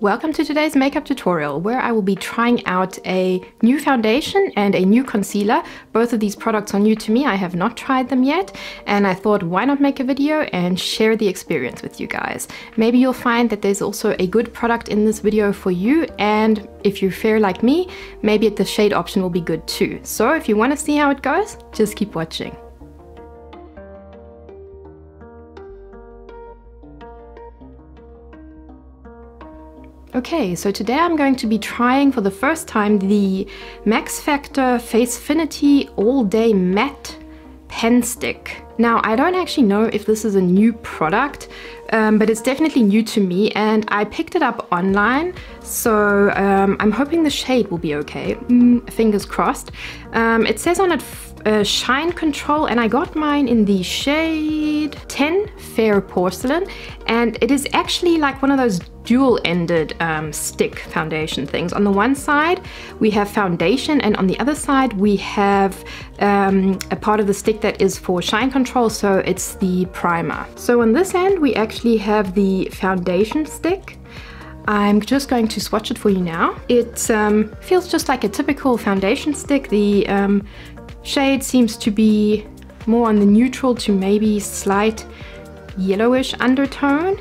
Welcome to today's makeup tutorial where I will be trying out a new foundation and a new concealer. Both of these products are new to me. I have not tried them yet and I thought why not make a video and share the experience with you guys. Maybe you'll find that there's also a good product in this video for you, and if you're fair like me, maybe the shade option will be good too. So if you want to see how it goes, just keep watching. Okay, so today I'm going to be trying for the first time the Max Factor Facefinity All Day Matte Panstik. Now, I don't actually know if this is a new product, but it's definitely new to me and I picked it up online, so I'm hoping the shade will be okay. Fingers crossed. It says on it shine control, and I got mine in the shade 10 Fair Porcelain, and it is actually like one of those dual-ended stick foundation things. On the one side we have foundation, and on the other side we have a part of the stick that is for shine control, so it's the primer. So on this end we actually have the foundation stick. I'm just going to swatch it for you now. It feels just like a typical foundation stick. The shade seems to be more on the neutral to maybe slight yellowish undertone,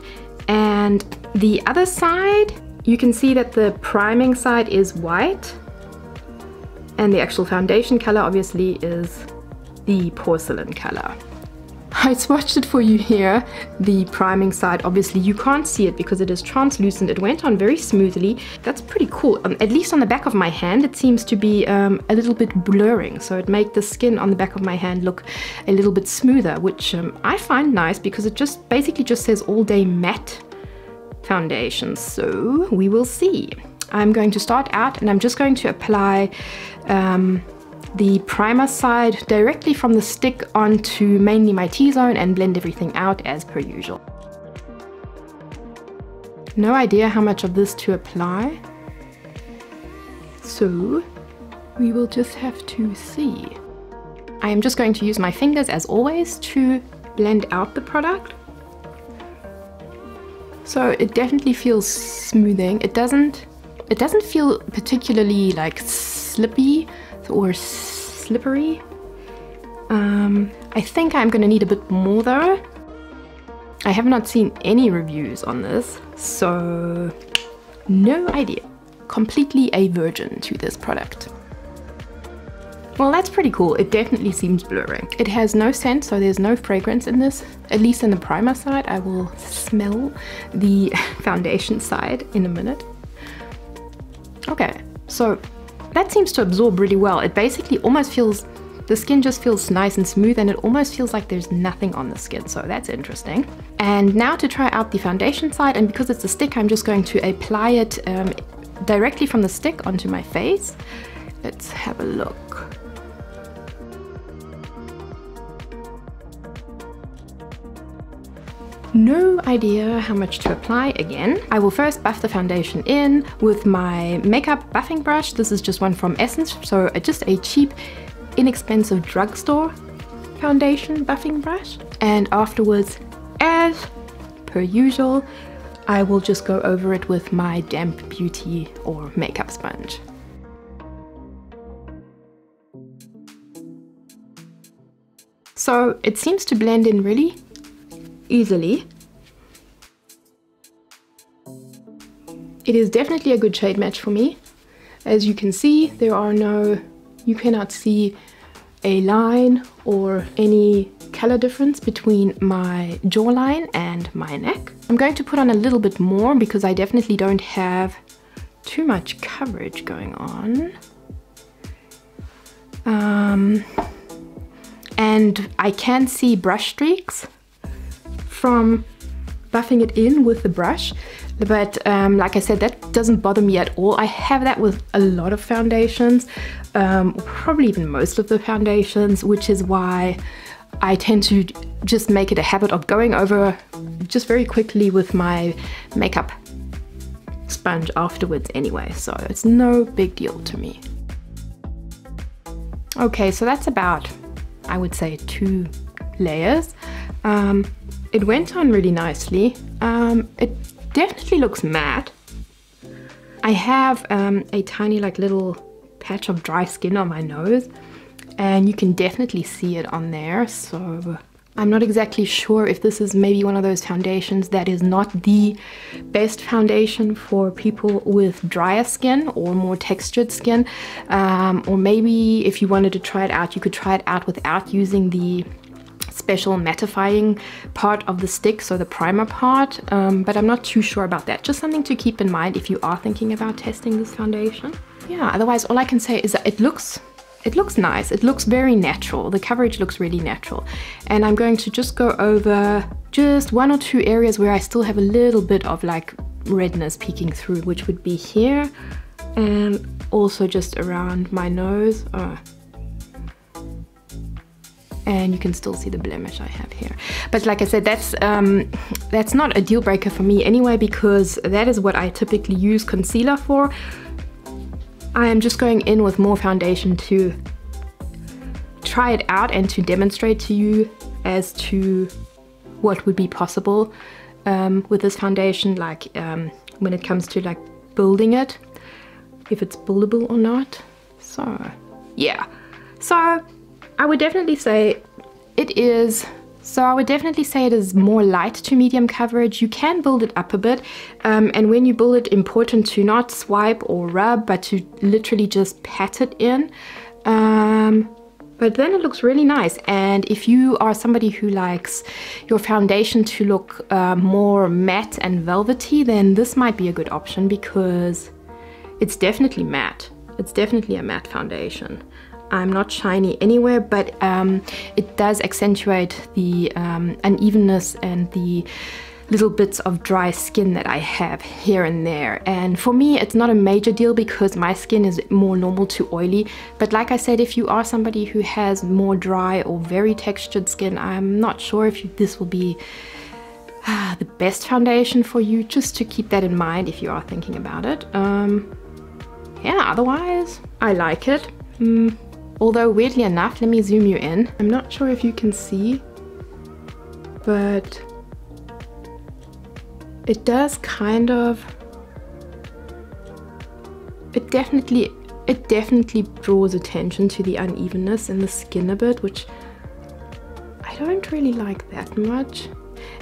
and the other side you can see that the priming side is white and the actual foundation color obviously is the porcelain color. I swatched it for you here. The priming side, obviously you can't see it because it is translucent. It went on very smoothly. That's pretty cool. At least on the back of my hand it seems to be a little bit blurring, so it made the skin on the back of my hand look a little bit smoother, which I find nice because it just basically just says all day matte foundation. So we will see. I'm going to start out and I'm just going to apply the primer side directly from the stick onto mainly my T-zone and blend everything out as per usual. No idea how much of this to apply, so we will just have to see. I am just going to use my fingers as always to blend out the product. So it definitely feels smoothing. It doesn't feel particularly like slippy or slippery. I think I'm gonna need a bit more though. I have not seen any reviews on this, so no idea. Completely a virgin to this product. Well, that's pretty cool. It definitely seems blurring. It has no scent, so there's no fragrance in this, at least in the primer side. I will smell the foundation side in a minute. Okay, so that seems to absorb really well. It basically almost feels, the skin just feels nice and smooth, and it almost feels like there's nothing on the skin, so that's interesting. And now to try out the foundation side, and because it's a stick, I'm just going to apply it directly from the stick onto my face. Let's have a look. No idea how much to apply again. I will first buff the foundation in with my makeup buffing brush. This is just one from Essence, so just a cheap, inexpensive drugstore foundation buffing brush. And afterwards, as per usual, I will just go over it with my damp beauty or makeup sponge. So it seems to blend in really easily. It is definitely a good shade match for me. As you can see, you cannot see a line or any color difference between my jawline and my neck. I'm going to put on a little bit more because I definitely don't have too much coverage going on. And I can see brush streaks from buffing it in with the brush, but like I said, that doesn't bother me at all. I have that with a lot of foundations, probably even most of the foundations, which is why I tend to just make it a habit of going over just very quickly with my makeup sponge afterwards anyway, so it's no big deal to me. Okay, so that's about, I would say, 2 layers. It went on really nicely. It definitely looks matte. I have a tiny like little patch of dry skin on my nose, and you can definitely see it on there. So I'm not exactly sure if this is maybe one of those foundations that is not the best foundation for people with drier skin or more textured skin. Or maybe if you wanted to try it out, you could try it out without using the special mattifying part of the stick, so the primer part, but I'm not too sure about that. Just something to keep in mind if you are thinking about testing this foundation. Yeah, otherwise all I can say is that it looks nice. It looks very natural. The coverage looks really natural. And I'm going to just go over just 1 or 2 areas where I still have a little bit of like redness peeking through, which would be here and also just around my nose. And you can still see the blemish I have here. But like I said, that's not a deal breaker for me anyway, because that is what I typically use concealer for. I am just going in with more foundation to try it out and to demonstrate to you as to what would be possible with this foundation, like when it comes to like building it, if it's buildable or not. So yeah, so I would definitely say it is. So I would definitely say it is more light to medium coverage. You can build it up a bit, and when you build it, important to not swipe or rub, but to literally just pat it in. But then it looks really nice. And if you are somebody who likes your foundation to look more matte and velvety, then this might be a good option, because it's definitely matte. It's definitely a matte foundation. I'm not shiny anywhere, but it does accentuate the unevenness and the little bits of dry skin that I have here and there. And for me, it's not a major deal because my skin is more normal to oily. But like I said, if you are somebody who has more dry or very textured skin, I'm not sure if this will be the best foundation for you. Just to keep that in mind if you are thinking about it. Yeah, otherwise, I like it. Although weirdly enough, let me zoom you in. I'm not sure if you can see, but it does kind of, it definitely draws attention to the unevenness in the skin a bit, which I don't really like that much.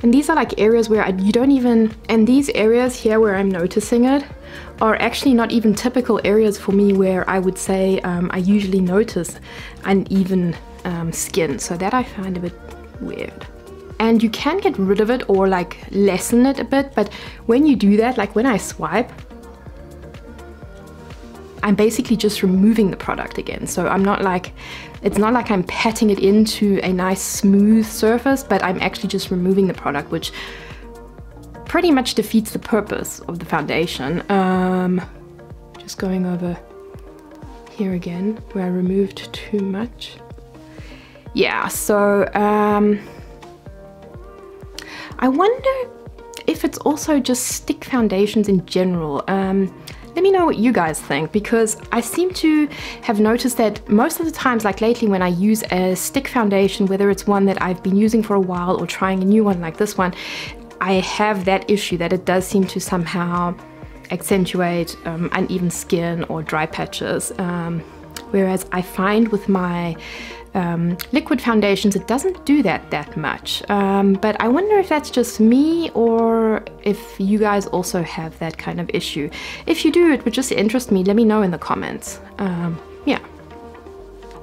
And these are like areas where you don't even, and these areas here where I'm noticing it are actually not even typical areas for me where I would say I usually notice uneven skin. So that I find a bit weird. And you can get rid of it or like lessen it a bit, but when you do that, like when I swipe, I'm basically just removing the product again. So I'm not like, it's not like I'm patting it into a nice smooth surface, but I'm actually just removing the product, which pretty much defeats the purpose of the foundation. Just going over here again where I removed too much. Yeah, so I wonder if it's also just stick foundations in general. Let me know what you guys think, because I seem to have noticed that most of the times, like lately, when I use a stick foundation, whether it's one that I've been using for a while or trying a new one like this one, I have that issue that it does seem to somehow accentuate uneven skin or dry patches. Whereas I find with my liquid foundations, it doesn't do that much. But I wonder if that's just me or if you guys also have that kind of issue. If you do, it would just interest me. Let me know in the comments. Yeah.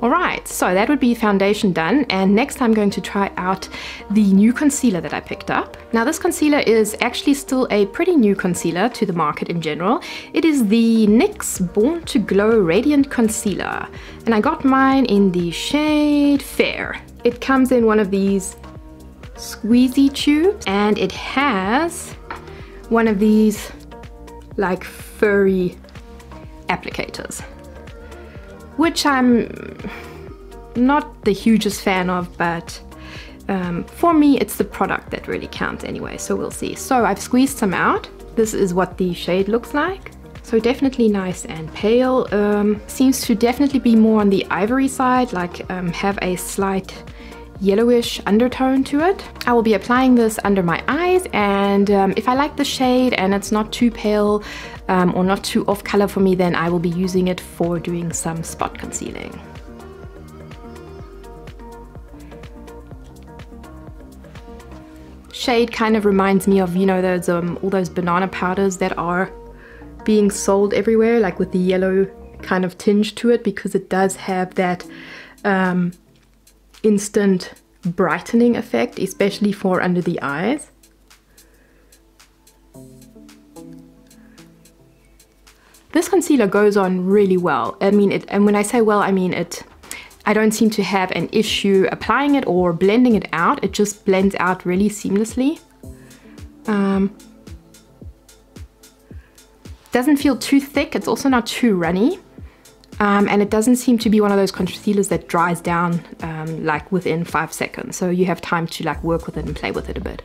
Alright, so that would be foundation done, and next I'm going to try out the new concealer that I picked up. Now this concealer is actually still a pretty new concealer to the market in general. It is the NYX Born to Glow Radiant Concealer, and I got mine in the shade Fair. It comes in one of these squeezy tubes, and it has one of these like furry applicators, which I'm not the hugest fan of, but for me it's the product that really counts anyway, so we'll see. So I've squeezed some out. This is what the shade looks like. So definitely nice and pale. Seems to definitely be more on the ivory side, like have a slight yellowish undertone to it. I will be applying this under my eyes, and if I like the shade and it's not too pale, or not too off color for me, then I will be using it for doing some spot concealing. Shade kind of reminds me of, you know, those all those banana powders that are being sold everywhere, like with the yellow kind of tinge to it, because it does have that instant brightening effect, especially for under the eyes. This concealer goes on really well. I mean it, and when I say well, I mean it. I don't seem to have an issue applying it or blending it out. It just blends out really seamlessly. Doesn't feel too thick. It's also not too runny. And it doesn't seem to be one of those concealers that dries down like within 5 seconds. So you have time to like work with it and play with it a bit.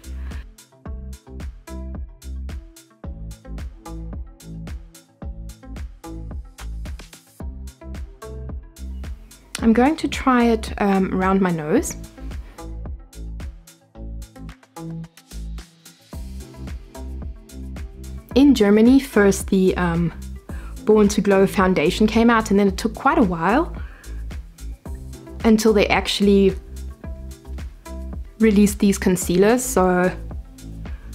I'm going to try it around my nose. In Germany, first the Born to Glow foundation came out, and then it took quite a while until they actually released these concealers. So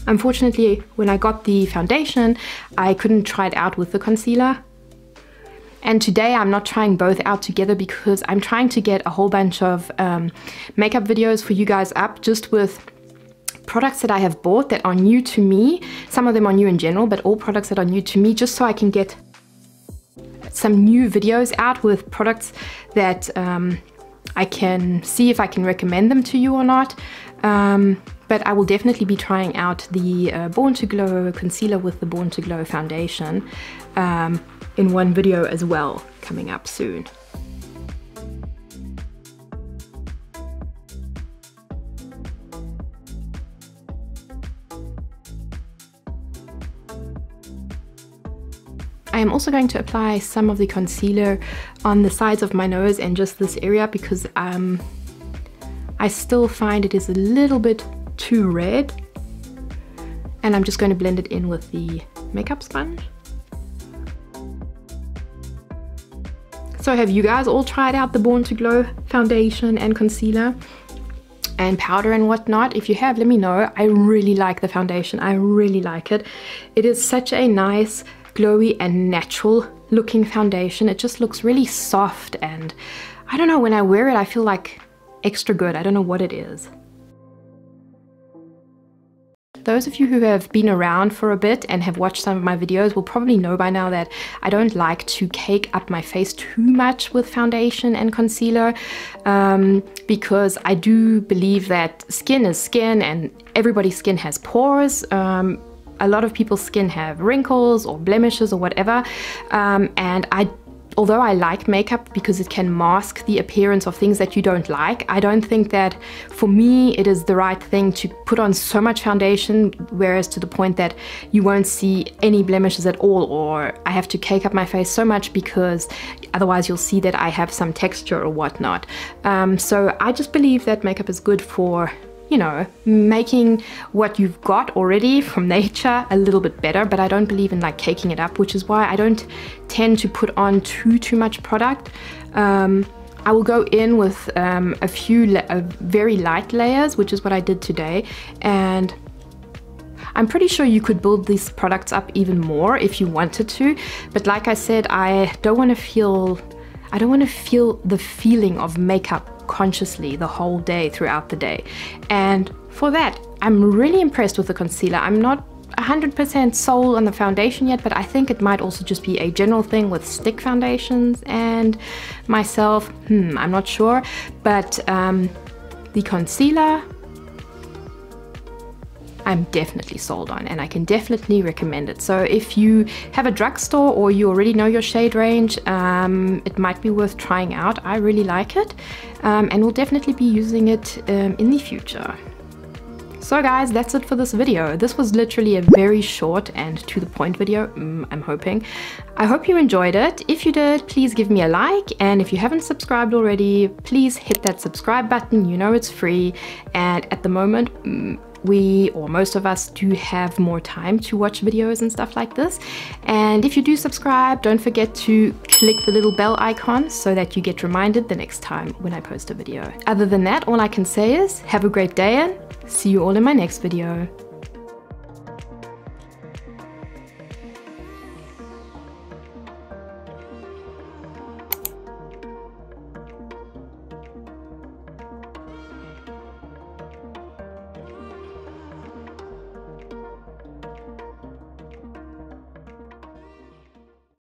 unfortunately, when I got the foundation, I couldn't try it out with the concealer. And today I'm not trying both out together because I'm trying to get a whole bunch of makeup videos for you guys up, just with products that I have bought that are new to me. Some of them are new in general, but all products that are new to me, just so I can get some new videos out with products that I can see if I can recommend them to you or not. But I will definitely be trying out the Born to Glow concealer with the Born to Glow foundation in one video as well, coming up soon. I am also going to apply some of the concealer on the sides of my nose and just this area, because I still find it is a little bit too red. And I'm just going to blend it in with the makeup sponge. So have you guys all tried out the Born to Glow foundation and concealer and powder and whatnot? If you have, let me know. I really like the foundation. I really like it. It is such a nice, glowy and natural looking foundation. It just looks really soft, and I don't know, when I wear it I feel like extra good. I don't know what it is. Those of you who have been around for a bit and have watched some of my videos will probably know by now that I don't like to cake up my face too much with foundation and concealer, because I do believe that skin is skin and everybody's skin has pores. A lot of people's skin have wrinkles or blemishes or whatever, and although I like makeup because it can mask the appearance of things that you don't like, I don't think that for me it is the right thing to put on so much foundation, whereas to the point that you won't see any blemishes at all, or I have to cake up my face so much because otherwise you'll see that I have some texture or whatnot. So I just believe that makeup is good for, you know, making what you've got already from nature a little bit better, but I don't believe in like caking it up, which is why I don't tend to put on too much product. I will go in with a few very light layers, which is what I did today, and I'm pretty sure you could build these products up even more if you wanted to, but like I said, I don't want to feel the feeling of makeup consciously the whole day throughout the day. And for that, I'm really impressed with the concealer. I'm not 100% sold on the foundation yet, but I think it might also just be a general thing with stick foundations and myself. I'm not sure, but the concealer I'm definitely sold on, and I can definitely recommend it. So if you have a drugstore or you already know your shade range, it might be worth trying out. I really like it, and will definitely be using it in the future. So guys, that's it for this video. This was literally a very short and to the point video, I'm hoping. I hope you enjoyed it. If you did, please give me a like, and if you haven't subscribed already, please hit that subscribe button. You know it's free, and at the moment, we, or most of us, do have more time to watch videos and stuff like this. And if you do subscribe, don't forget to click the little bell icon so that you get reminded the next time when I post a video. Other than that, all I can say is have a great day and see you all in my next video.